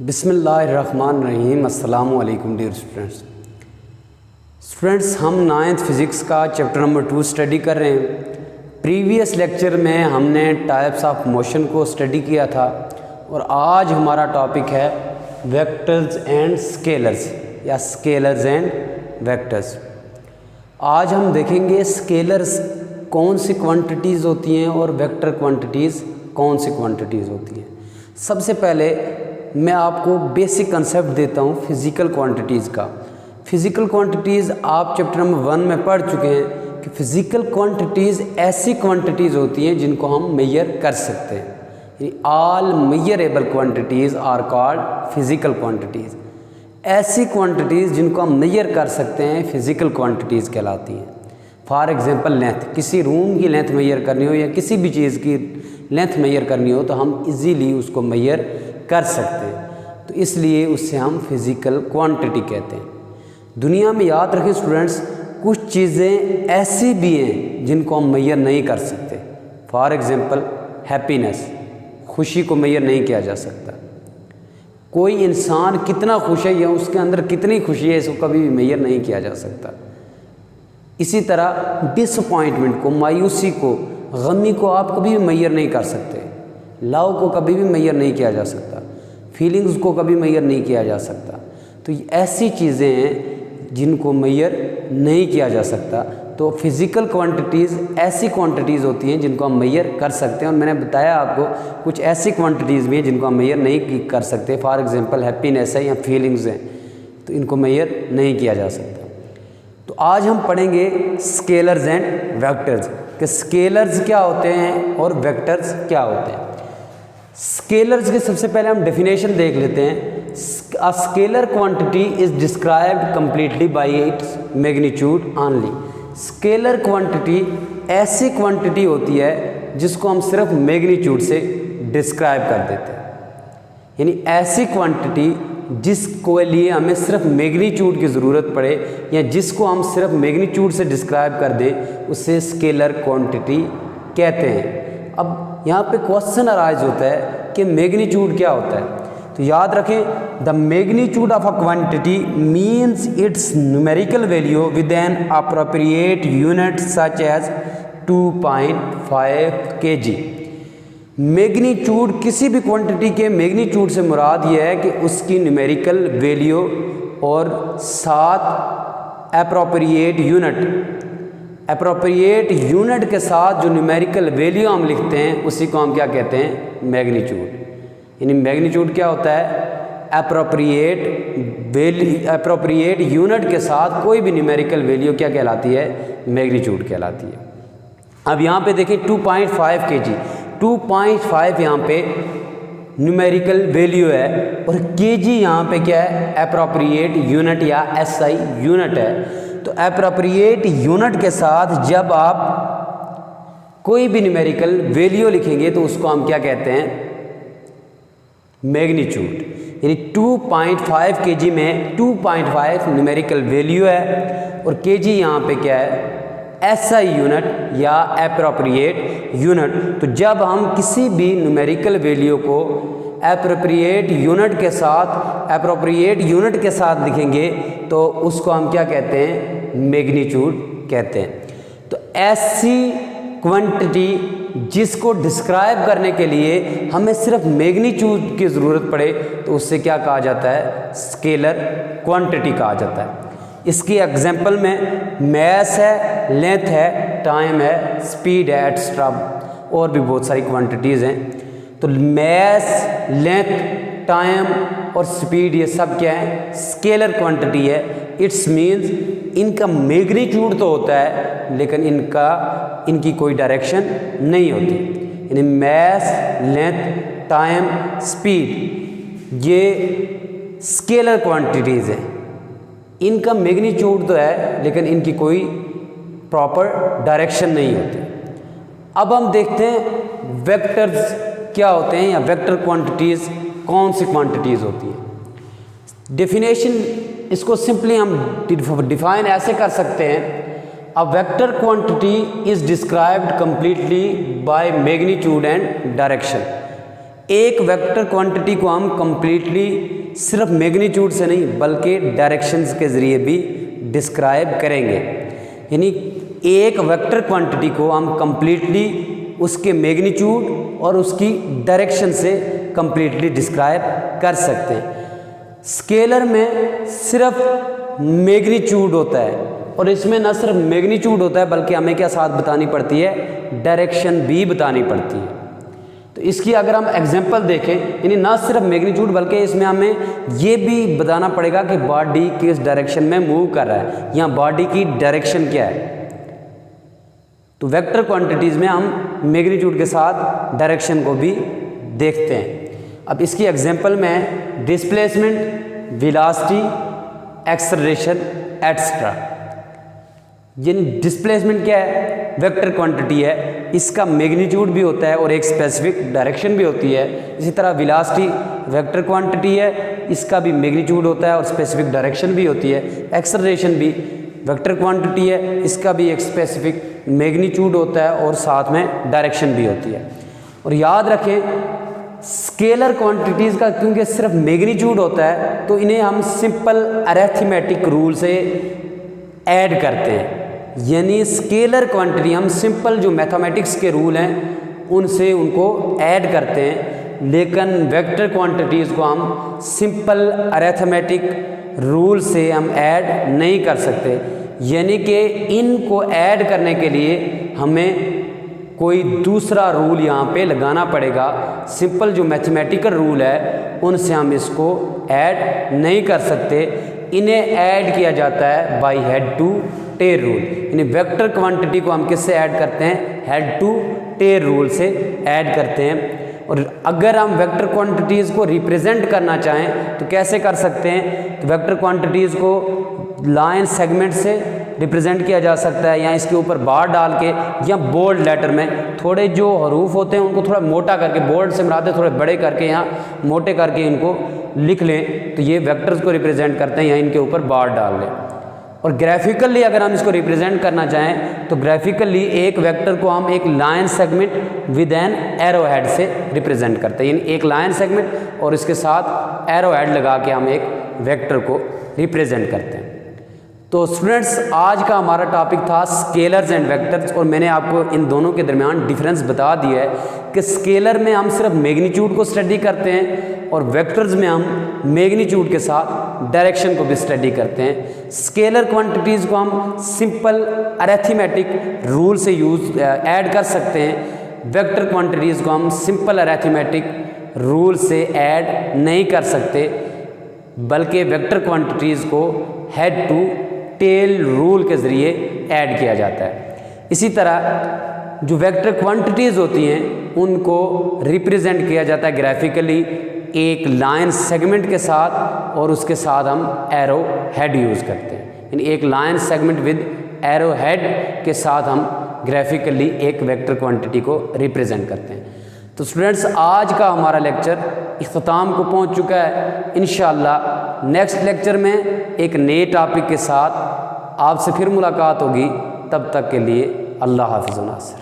बिस्मिल्लाहिर्रहमानिर्रहीम। अस्सलामु अलैकुम डियर स्टूडेंट्स, हम 9th फिज़िक्स का चैप्टर नंबर 2 स्टडी कर रहे हैं। प्रीवियस लेक्चर में हमने टाइप्स ऑफ मोशन को स्टडी किया था और आज हमारा टॉपिक है वेक्टर्स एंड स्केलर्स या स्केलर्स एंड वेक्टर्स। आज हम देखेंगे स्केलर्स कौन सी क्वांटिटीज़ होती हैं और वेक्टर क्वांटिटीज़ कौन सी क्वांटिटीज़ होती हैं। सबसे पहले मैं आपको बेसिक कंसेप्ट देता हूँ फिज़िकल क्वांटिटीज़ का। फ़िज़िकल क्वांटिटीज़ आप चैप्टर नंबर 1 में पढ़ चुके हैं कि फ़िज़िकल क्वांटिटीज़ ऐसी क्वांटिटीज़ होती हैं जिनको हम मेजर कर सकते हैं, यानी all measurable quantities are called physical quantities. ऐसी क्वांटिटीज़ जिनको हम मेजर कर सकते हैं फ़िज़िकल क्वांटिटीज़ कहलाती हैं। फॉर एग्ज़ाम्पल लेंथ, किसी रूम की लेंथ मेजर करनी हो या किसी भी चीज़ की लेंथ मेजर करनी हो तो हम इजीली उसको मेजर कर सकते हैं, तो इसलिए उससे हम फिज़िकल क्वांटिटी कहते हैं। दुनिया में याद रखें स्टूडेंट्स, कुछ चीज़ें ऐसी भी हैं जिनको हम मेजर नहीं कर सकते। फॉर एग्ज़ाम्पल हैप्पीनेस, खुशी को मेजर नहीं किया जा सकता। कोई इंसान कितना खुश है या उसके अंदर कितनी खुशी है इसको कभी भी मेजर नहीं किया जा सकता। इसी तरह डिसअपॉइंटमेंट को, मायूसी को, गमी को आप कभी भी मेजर नहीं कर सकते। लव को कभी भी मेजर नहीं किया जा सकता, फीलिंग्स को कभी मेजर नहीं किया जा सकता। तो ऐसी चीज़ें हैं जिनको मेजर नहीं किया जा सकता। तो फिज़िकल क्वांटिटीज़ ऐसी क्वांटिटीज़ होती हैं जिनको हम मेजर कर सकते हैं, और मैंने बताया आपको कुछ ऐसी क्वांटिटीज़ भी हैं जिनको हम मेजर नहीं कर सकते। फॉर एग्ज़ाम्पल हैप्पीनेस है या फीलिंग्स हैं, तो इनको मेजर नहीं किया जा सकता। तो आज हम पढ़ेंगे स्केलर्स एंड वेक्टर्स कि स्केलर्स क्या होते हैं और वेक्टर्स क्या होते हैं। स्केलर्स के सबसे पहले हम डेफिनेशन देख लेते हैं। A scalar quantity is described completely by its magnitude only. Scalar quantity ऐसी क्वांटिटी होती है जिसको हम सिर्फ मैग्नीट्यूड से डिस्क्राइब कर देते हैं, यानी ऐसी क्वांटिटी जिसको लिए हमें सिर्फ मैग्नीट्यूड की ज़रूरत पड़े या जिसको हम सिर्फ मैग्नीट्यूड से डिस्क्राइब कर दें, उसे स्केलर क्वांटिटी कहते हैं। अब यहाँ पे क्वेश्चन अराइज होता है कि मैग्नीट्यूड क्या होता है। तो याद रखें, the magnitude of a quantity means its numerical value with an appropriate unit such as 2.5 kg। Magnitude किसी भी क्वांटिटी के मैग्नीट्यूड से मुराद ये है कि उसकी न्यूमेरिकल वैल्यू और साथ अप्रोप्रिएट यूनिट के साथ जो न्यूमेरिकल वैल्यू हम लिखते हैं उसी को हम क्या कहते हैं, मैग्नीट्यूड। यानी मैग्नीट्यूड क्या होता है, अप्रोप्रिएट यूनिट के साथ कोई भी न्यूमेरिकल वैल्यू क्या कहलाती है, मैग्नीट्यूड कहलाती है। अब यहाँ पे देखिए 2.5 kg, 2.5 यहाँ पे न्यूमेरिकल वैल्यू है और kg यहाँ पे क्या है, अप्रोप्रिएट यूनिट या SI यूनिट है। तो अप्रोप्रिएट यूनिट के साथ जब आप कोई भी न्यूमेरिकल वैल्यू लिखेंगे तो उसको हम क्या कहते हैं, मैग्नीट्यूड। यानी 2.5 kg में 2.5 न्यूमेरिकल वैल्यू है और kg यहाँ पे क्या है, SI यूनिट या अप्रोप्रिएट यूनिट। तो जब हम किसी भी न्यूमेरिकल वैल्यू को अप्रोप्रिएट यूनिट के साथ लिखेंगे तो उसको हम क्या कहते हैं, मैग्नीट्यूड कहते हैं। तो ऐसी क्वांटिटी जिसको डिस्क्राइब करने के लिए हमें सिर्फ मैग्नीट्यूड की ज़रूरत पड़े तो उससे क्या कहा जाता है, स्केलर क्वांटिटी कहा जाता है। इसकी एग्जांपल में मैस है, लेंथ है, टाइम है, स्पीड है, एक्स्ट्रा और भी बहुत सारी क्वांटिटीज़ हैं। तो मैस, लेंथ, टाइम और स्पीड ये सब क्या है, स्केलर क्वांटिटी है। इट्स मीन्स इनका मैग्नीट्यूड तो होता है लेकिन इनकी कोई डायरेक्शन नहीं होती। यानी मैस, लेंथ, टाइम, स्पीड ये स्केलर क्वांटिटीज़ हैं। इनका मैग्नीट्यूड तो है लेकिन इनकी कोई प्रॉपर डायरेक्शन नहीं होती। अब हम देखते हैं वेक्टर्स क्या होते हैं या वेक्टर क्वांटिटीज़ कौन सी क्वांटिटीज़ होती हैं। डेफिनेशन इसको सिंपली हम डिफाइन ऐसे कर सकते हैं, a vector quantity is described completely by magnitude and direction. एक वेक्टर क्वांटिटी को हम कंप्लीटली सिर्फ मैग्नीट्यूड से नहीं बल्कि डायरेक्शंस के ज़रिए भी डिस्क्राइब करेंगे। यानी एक वेक्टर क्वांटिटी को हम कंप्लीटली उसके मैग्नीट्यूड और उसकी डायरेक्शन से कंप्लीटली डिस्क्राइब कर सकते हैं। स्केलर में सिर्फ मैग्नीट्यूड होता है और इसमें न सिर्फ मैग्नीट्यूड होता है बल्कि हमें क्या साथ बतानी पड़ती है, डायरेक्शन भी बतानी पड़ती है। तो इसकी अगर हम एग्जांपल देखें, यानी ना सिर्फ मैग्नीट्यूड बल्कि इसमें हमें ये भी बताना पड़ेगा कि बॉडी किस डायरेक्शन में मूव कर रहा है या बॉडी की डायरेक्शन क्या है। तो वेक्टर क्वांटिटीज़ में हम मैग्नीट्यूड के साथ डायरेक्शन को भी देखते हैं। अब इसकी एग्जांपल में है डिस्प्लेसमेंट, वेलोसिटी, एक्सेलरेशन एटसेट्रा। यानी डिस्प्लेसमेंट क्या है, वेक्टर क्वांटिटी है, इसका मैग्नीट्यूड भी होता है और एक स्पेसिफिक डायरेक्शन भी होती है। इसी तरह वेलोसिटी वेक्टर क्वांटिटी है, इसका भी मैग्नीट्यूड होता है और स्पेसिफिक डायरेक्शन भी होती है। एक्सेलरेशन भी वेक्टर क्वांटिटी है, इसका भी एक स्पेसिफिक मैग्नीट्यूड होता है और साथ में डायरेक्शन भी होती है। और याद रखें स्केलर क्वांटिटीज़ का क्योंकि सिर्फ मैग्नीट्यूड होता है तो इन्हें हम सिंपल अरिथमेटिक रूल से ऐड करते हैं। यानी स्केलर क्वांटिटी हम सिंपल जो मैथमेटिक्स के रूल हैं उनसे उनको ऐड करते हैं, लेकिन वेक्टर क्वांटिटीज़ को हम सिंपल अरिथमेटिक रूल से हम ऐड नहीं कर सकते। यानी कि इनको ऐड करने के लिए हमें कोई दूसरा रूल यहाँ पे लगाना पड़ेगा। सिंपल जो मैथमेटिकल रूल है उनसे हम इसको ऐड नहीं कर सकते। इन्हें ऐड किया जाता है by head to tail rule. यानी वेक्टर क्वांटिटी को हम किससे ऐड करते हैं, हेड टू टेल रूल से ऐड करते हैं। और अगर हम वेक्टर क्वांटिटीज़ को रिप्रेजेंट करना चाहें तो कैसे कर सकते हैं, तो वेक्टर क्वांटिटीज़ को लाइन सेगमेंट से रिप्रेजेंट किया जा सकता है, या इसके ऊपर बार डाल के, या बोल्ड लेटर में थोड़े जो हरूफ होते हैं उनको थोड़ा मोटा करके, बोल्ड से मराते थोड़े बड़े करके यहाँ मोटे करके इनको लिख लें तो ये वेक्टर्स को रिप्रेजेंट करते हैं, या इनके ऊपर बार डाल लें। और ग्राफिकली अगर हम इसको रिप्रेजेंट करना चाहें तो ग्राफिकली एक वेक्टर को हम एक line segment with an arrow head से रिप्रेजेंट करते हैं। यानी एक लाइन सेगमेंट और इसके साथ एरो हेड लगा के हम एक वेक्टर को रिप्रेजेंट करते हैं। तो स्टूडेंट्स आज का हमारा टॉपिक था स्केलर्स एंड वेक्टर्स, और मैंने आपको इन दोनों के दरमियान डिफरेंस बता दिया है कि स्केलर में हम सिर्फ मैग्नीट्यूड को स्टडी करते हैं और वेक्टर्स में हम मैग्नीट्यूड के साथ डायरेक्शन को भी स्टडी करते हैं। स्केलर क्वांटिटीज़ को हम सिंपल अरिथमेटिक रूल से ऐड कर सकते हैं। वेक्टर क्वांटिटीज़ को हम सिंपल अरिथमेटिक रूल से ऐड नहीं कर सकते, बल्कि वेक्टर क्वांटिटीज़ को हेड टू टेल रूल के ज़रिए ऐड किया जाता है। इसी तरह जो वेक्टर क्वांटिटीज़ होती हैं उनको रिप्रेजेंट किया जाता है ग्राफिकली एक लाइन सेगमेंट के साथ, और उसके साथ हम एरो हेड यूज़ करते हैं। यानी एक line segment with arrow head के साथ हम ग्राफिकली एक वेक्टर क्वांटिटी को रिप्रेजेंट करते हैं। तो स्टूडेंट्स आज का हमारा लेक्चर इख्तिताम को पहुंच चुका है। इंशाअल्लाह नेक्स्ट लेक्चर में एक नए टॉपिक के साथ आपसे फिर मुलाकात होगी। तब तक के लिए अल्लाह हाफ़िज़ व नासिर।